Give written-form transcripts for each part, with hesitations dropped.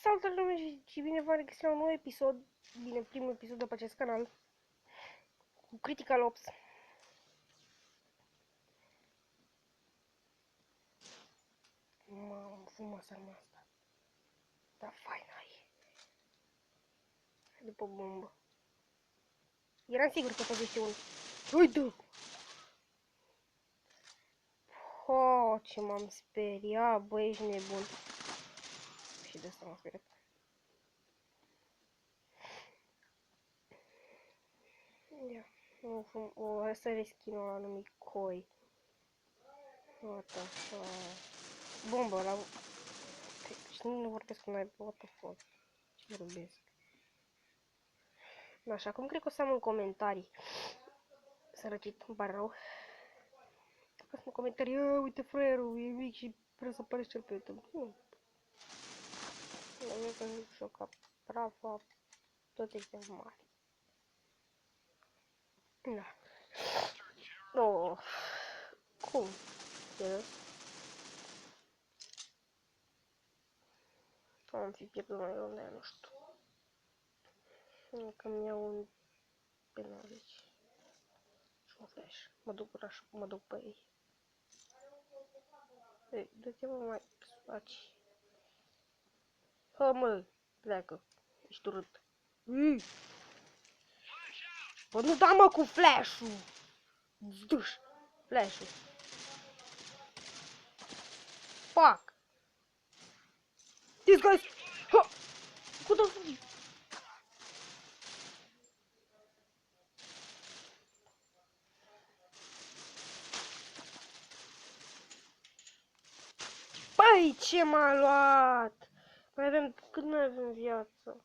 Salutare lume și bine v-am regăsit la un nou episod, bine, primul episod de pe acest canal, cu Critical Ops. Mamă, frumoasă arma asta. Da, faină e. După bombă. Eram sigur că păzește unul. Uite! Oh, ce m-am speriat, bă, ești nebun. Și de asta m-am speriat. Ia, ăsta e skin-ul ăla numit Koi. What the fuck. Bombă la... Și nu vorbesc cu noi, what the fuck. Ce vorbesc? Așa, acum cred că o să am în comentarii. Sărăcit, îmi pare rău. Dacă în comentarii, uite fraierul, e mic și vreau să apareți cel pe YouTube. Nu. Eu că nu știu ca prava, toate astea mari. Da. Oh. Cum? Yes. Am fi pierdut mai rău de aia, nu știu. Că mi iau un penalici. Și un flash. Mă duc pe ei. Ei, du-te mă mai faci. Hă mă, pleacă. Ești urât. Bă, nu da mă cu flash-ul. Duș. Flash-ul. Fuck. These guys. Ha. What the fuck? Băi, ce m-a luat? Mai avem, cât mai avem viață?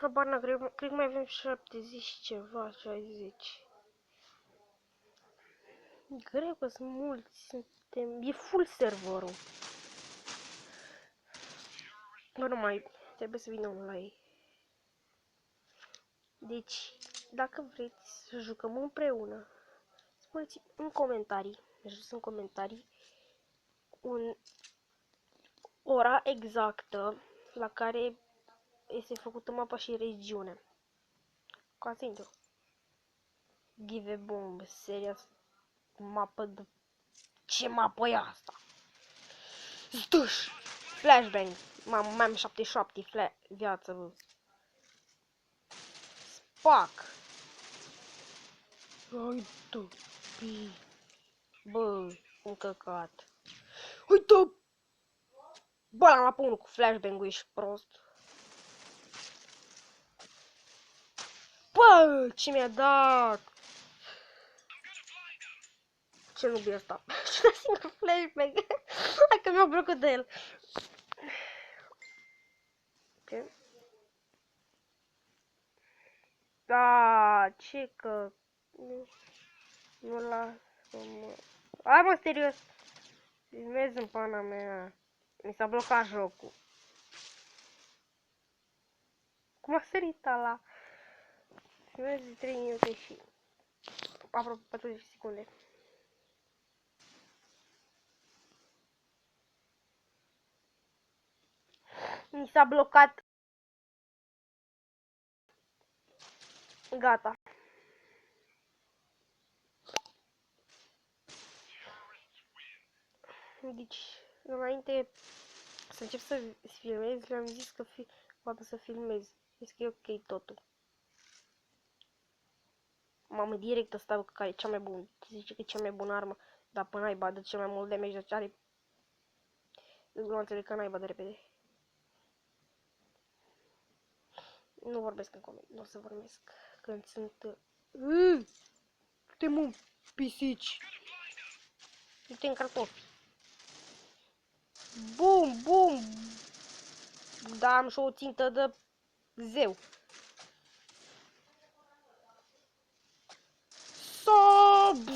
Habar n-am, cred că mai avem 70 ceva, 60. Greu că sunt mulți, suntem, e full serverul. Bă, nu mai, trebuie să vină unul la ei. Deci, dacă vreți să jucăm împreună, spuneți în comentarii, jos în comentarii, ora exactă la care este făcută mapa și regiune. Ca simplu. Give a bomb, serios, mapă de... Ce mapă e asta? Zduș! Flashbang! Mamă, mai am 77 viață, bă. Spac! Uite! Bă, un căcat. Uite! Bă, l-am luat pe unul cu flashbang-ul, ești prost. Bă, ce mi-a dat? Ce nu e asta? Și da singur flashbang. Hai că mi-au blocat de el. Ok. Da, ce că... Nu lasă-mă. Hai mă, serios. Filmez în pana mea. Mi s-a blocat jocul. Cum a sărit ăla? Filmez de 3 minute și... aproape 40 secunde. Mi s-a blocat. Gata. Deci, înainte să încep să filmez, le-am zis că poate să filmez. Zis că e ok totul. Mamă, direct ăsta care e cea mai bună. Zice că e cea mai bună armă. Dar până naiba de cel mai mult damage, deci are... Nu înțeleg că naiba de repede. Nu vorbesc în comentarii, nu o să vorbesc când sunt... Te mă, pisici! Du-te în cartofi! Bum, bum! Da, am și o țintă de zeu. Sob!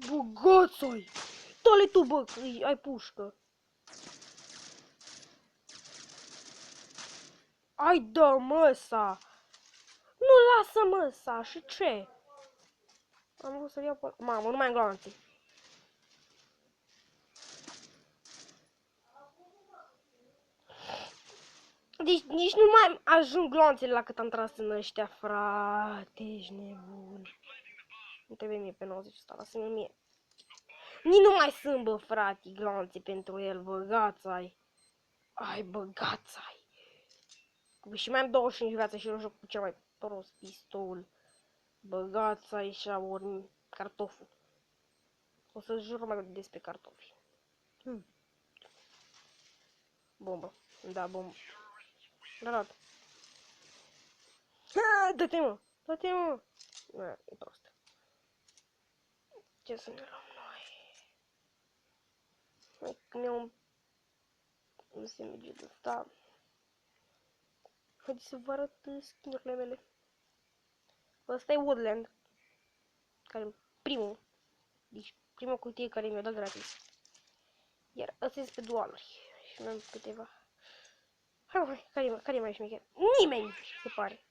Băgați-i! Dă-le tu, bă, că ai pușcă! Ai dă măsa! Nu lasă măsa, și ce? Am vrut să-l iau pe... Mamă, nu mai am glanțe. Deci nici nu mai ajung gloanțele la cât am tras în ăștia, frate, ești nebun. Nu trebuie mie pe 90 ăsta, lasă-mi mie. Nici nu mai sunt, bă, frate, gloanțe pentru el, băgați-ai. Ai, băgați-ai. Și mai am 25 viață și eu joc cu cel mai prost pistol. Băgați-ai și ori cartoful. O să jur mai despre cartofi. Bombă. Da, bombă. Da. Dă-te, mă! Dă-te, mă! E prost. Ce să ne luăm noi? Cum e un semege de ăsta. Haideți să vă arăt skin-urile mele. Ăsta e Woodland. Care e primul. Deci prima cutie care mi-a dat gratis. Iar ăsta este pe dualuri. Și mai am câteva. Hai, care e mai șmecher? Nimeni, se pare.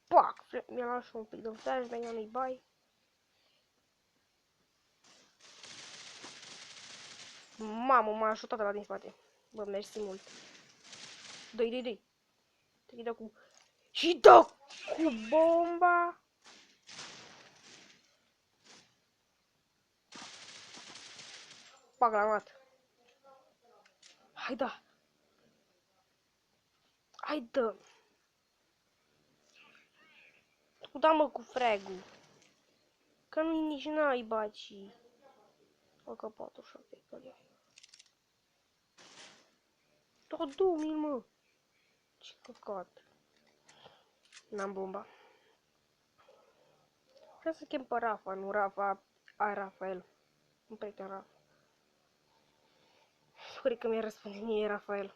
Pac! Mi-a luat și un pic de flashbang, nu-i bai. Mamă, m-a ajutat ăla din spate. Bă, mersi mult. Dă-i. Te-i dă cu... Și dă cu bomba! Pac, l-am luat. Hai, da. Hai, dă. Da, mă, cu fragul. Că nu nici n-ai baci. O că 47 că da, 2000, mă. Ce căcat. N-am bomba. Vreau să chem pe Rafa, nu Rafa, ai Rafael. Un prieten Rafa. Cred că mi-a răspuns mie Rafael.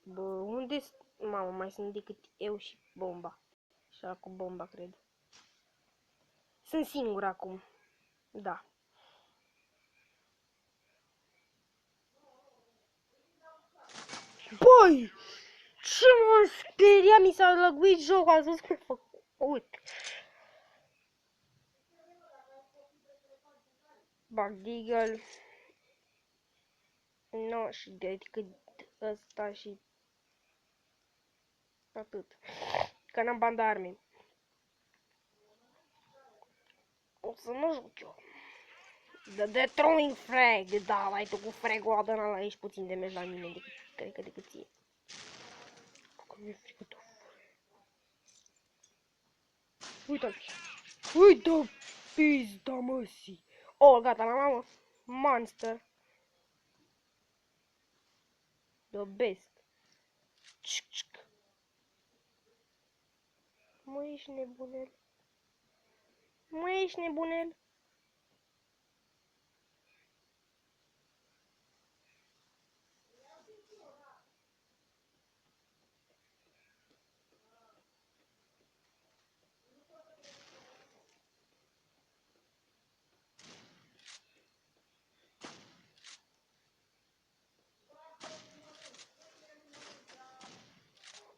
Bă, unde mamă, mai sunt decât eu și bomba. Și cu bomba, cred. Sunt singur acum. Da. Băi! Ce mă speria, mi s-a lăguit jocul, ați văzut cum a făcut. Bag Deagle. No, și decât ăsta și atât. Că n-am bani de arme. O să mă joc eu. The throwing frag, da, mai tu cu fragul ăla, dă-n la ești puțin de meci la mine, decât, cred că decât ție. Că mi-e frică de uite-l. Uite-o, pizda măsii. Oh, gata, la mamă. Monster. The best. Mă, ești nebunel. Mă, ești nebunel.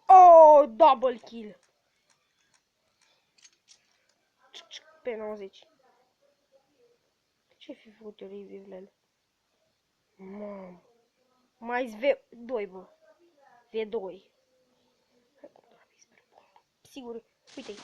Oh, double kill. Pe 90. Ce fi făcut eu revive-lele? Mamă. Mai V2, bă. V2. Sigur. Uite-i.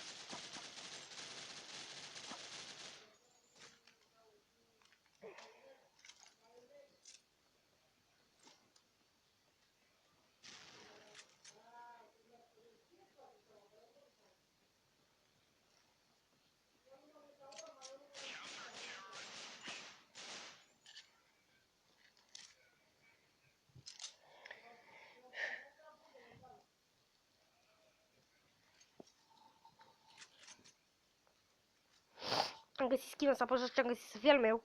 Am găsit skin-ul ăsta, pe ce am găsit să fie al meu.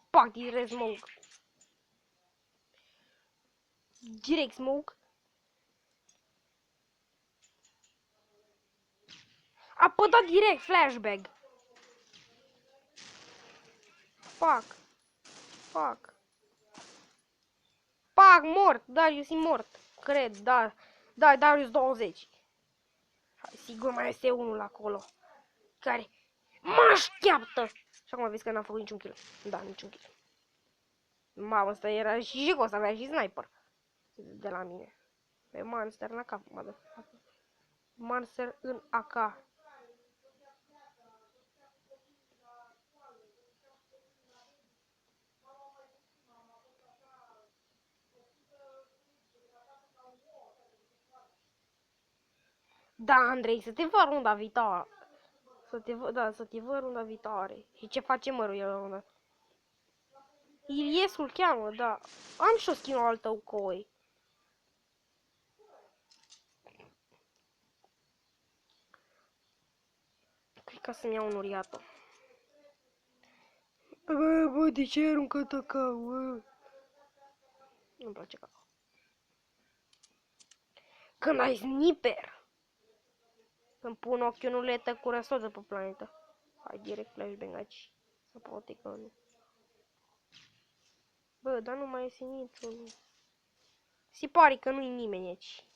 Pac, direct smoke. Direct smoke. A pătat direct flashbang. Fuck. Fuck. Pac, mort. Darius e mort. Cred, da. Da, Darius 20. Sigur mai este unul acolo. Care Mă așteaptă! Și acum vezi că n-am făcut niciun kill. Da, niciun kill. Mamă, ăsta era și jigos, avea și sniper. De la mine. Pe monster în AK, motherfucker. Monster în AK. Da, Andrei, să te văd runda viitoare. Să te văd runda viitoare. Și ce face mărul el runda? Iliescu îl cheamă, da. Am și o skin-ul al tău coi. Cred că să-mi iau un uriato. Bă, de ce ai aruncat cacao, bă? Nu-mi place cacao. Când ai sniper! Îmi pun ochiul în uletă curățoasă pe planetă. Hai direct flashbang aici. Să poate că nu. Bă, dar nu mai iese niciunul. Se pare că nu-i nimeni aici.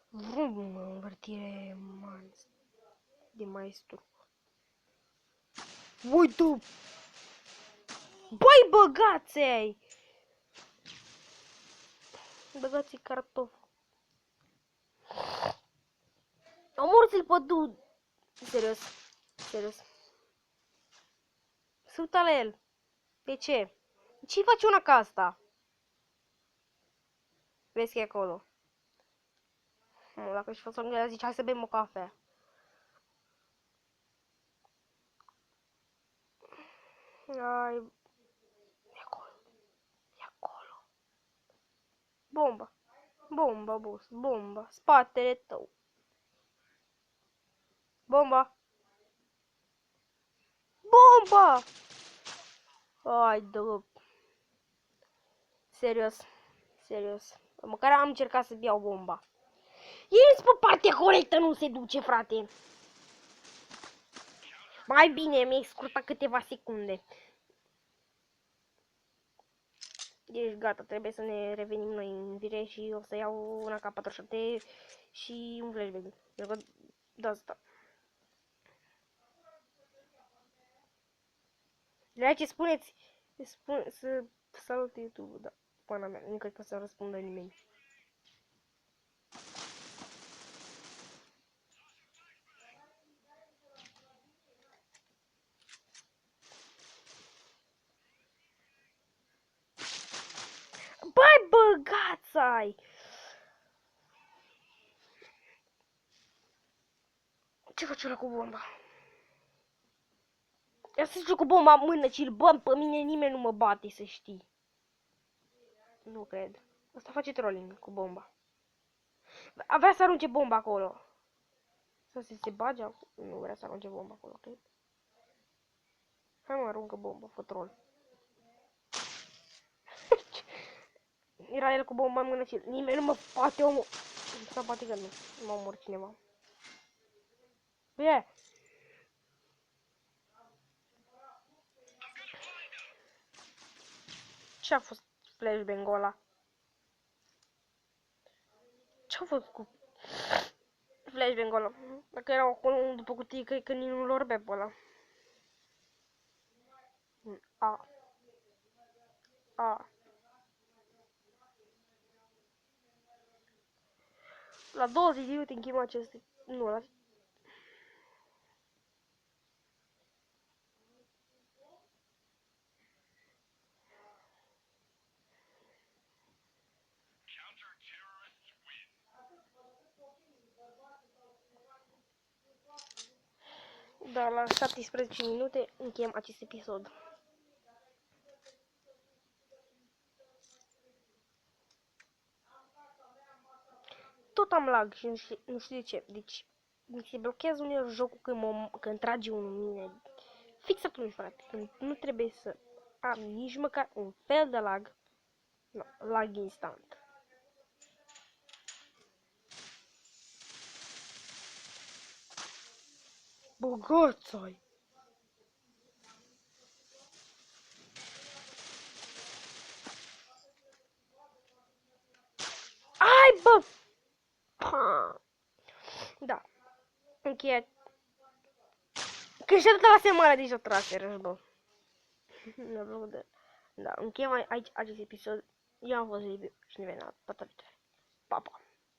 Vrum, învârtire de maestru. Uite! Băi, băgați-ai! Băgați-i cartof. Omorți-l pe dude! Serios. Serios. Suta la el. De ce? Ce-i face una ca asta? Vezi că e acolo. Dacă și fost lângă zice, hai să bem o cafea. Ai... E acolo. E acolo. Bomba. Bomba, boss. Bomba. Spatele tău. Bomba. Bomba! Ai, dă. Serios. Serios. Măcar am încercat să iau bomba. Ești pe partea corectă, nu se duce, frate. Mai bine, mi-ai scurtat câteva secunde. Deci gata, trebuie să ne revenim noi în vire și o să iau una AK-47 și un flashbang. Pentru că de asta. De ce spuneți? Să salut YouTube, da. Pana mea, nu cred că să răspundă nimeni. Băi, băgați-ai! Ce face ăla cu bomba? Ia să zic cu bomba în mână și-l băm, pe mine nimeni nu mă bate, să știi. Nu cred. Asta face trolling cu bomba. Vrea să arunce bomba acolo. Să se bage acolo. Nu vrea să arunce bomba acolo, cred. Hai mă, aruncă bomba, fă troll. Era el cu bomba în mână și nimeni nu mă bate, omul. Sau poate că nu. Mă omor cineva. Yeah. Ce-a fost flashbang-ul ăla? Ce-a fost cu flashbang-ul ăla? Dacă erau acolo după cutie, cred că nici nu-l orbea pe ăla. A. A. La 20 de minute închim aceste... Nu, la... Da, la 17 minute încheiem acest episod. Tot am lag și nu știu de ce. Deci, mi se blochează uneori jocul când trage unul în mine. Fix atunci, frate, când nu trebuie să am nici măcar un fel de lag. No, lag instant. Băgați-ai! Ai, bă! Da. Încheiat. Când și-a dat la semana deja trase, răzbă. Mi-a plăcut de... Da, încheiem aici acest episod. Eu am fost Liviu și ne vedem la data viitoare. Pa, pa!